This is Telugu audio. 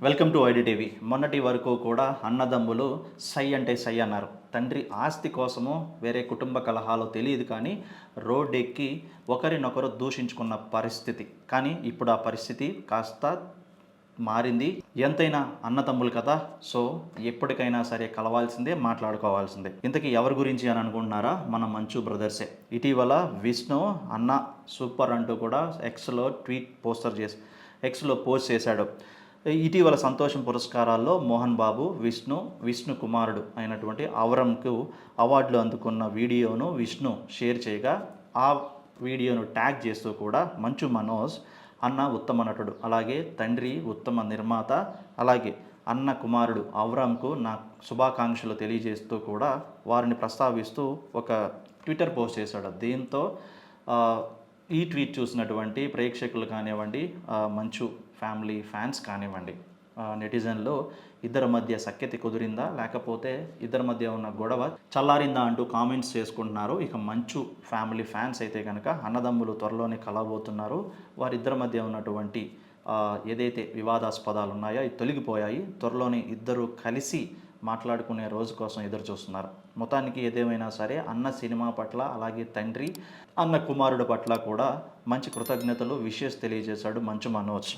Welcome to ID TV. మొన్నటి వరకు కూడా అన్నదమ్ములు సై అంటే సై అన్నారు. తండ్రి ఆస్తి కోసమో వేరే కుటుంబ కలహాలు తెలియదు కానీ రోడ్డెక్కి ఒకరినొకరు దూషించుకున్న పరిస్థితి. కానీ ఇప్పుడు ఆ పరిస్థితి కాస్త మారింది. ఎంతైనా అన్నతమ్ములు కదా, సో ఎప్పటికైనా సరే కలవాల్సిందే, మాట్లాడుకోవాల్సిందే. ఇంతకీ ఎవరి గురించి అని అనుకుంటున్నారా? మన మంచు బ్రదర్సే. ఇటీవల విష్ణు అన్న సూపర్ అంటూ కూడా ఎక్స్లో పోస్ట్ చేశాడు. ఇటీవల సంతోషం పురస్కారాల్లో మోహన్ బాబు విష్ణు కుమారుడు అయినటువంటి అవరంకు అవార్డులు అందుకున్న వీడియోను విష్ణు షేర్ చేయగా, ఆ వీడియోను ట్యాగ్ చేస్తూ కూడా మంచు మనోజ్ అన్న ఉత్తమ నటుడు, అలాగే తండ్రి ఉత్తమ నిర్మాత, అలాగే అన్న కుమారుడు అవరంకు నా శుభాకాంక్షలు తెలియజేస్తూ కూడా వారిని ప్రస్తావిస్తూ ఒక ట్విట్టర్ పోస్ట్ చేశాడు. దీంతో ఈ ట్వీట్ చూసినటువంటి ప్రేక్షకులు కానివ్వండి, మంచు ఫ్యామిలీ ఫ్యాన్స్ కానివ్వండి, నెటిజన్లో ఇద్దరి మధ్య సఖ్యత కుదిరిందా, లేకపోతే ఇద్దరి మధ్య ఉన్న గొడవ చల్లారిందా అంటూ కామెంట్స్ చేసుకుంటున్నారు. ఇక మంచు ఫ్యామిలీ ఫ్యాన్స్ అయితే కనుక అన్నదమ్ములు త్వరలోనే కలవబోతున్నారు. వారిద్దరి మధ్య ఉన్నటువంటి ఏదైతే వివాదాస్పదాలు ఉన్నాయో అవి తొలగిపోయాయి. త్వరలోనే ఇద్దరు కలిసి మాట్లాడుకునే రోజు కోసం ఎదురు చూస్తున్నారు. మొత్తానికి ఏదేమైనా సరే అన్న సినిమా పట్ల, అలాగే తండ్రి అన్న కుమారుడు పట్ల కూడా మంచి కృతజ్ఞతలు, విషెస్ తెలియజేశాడు మంచు మనోజ్.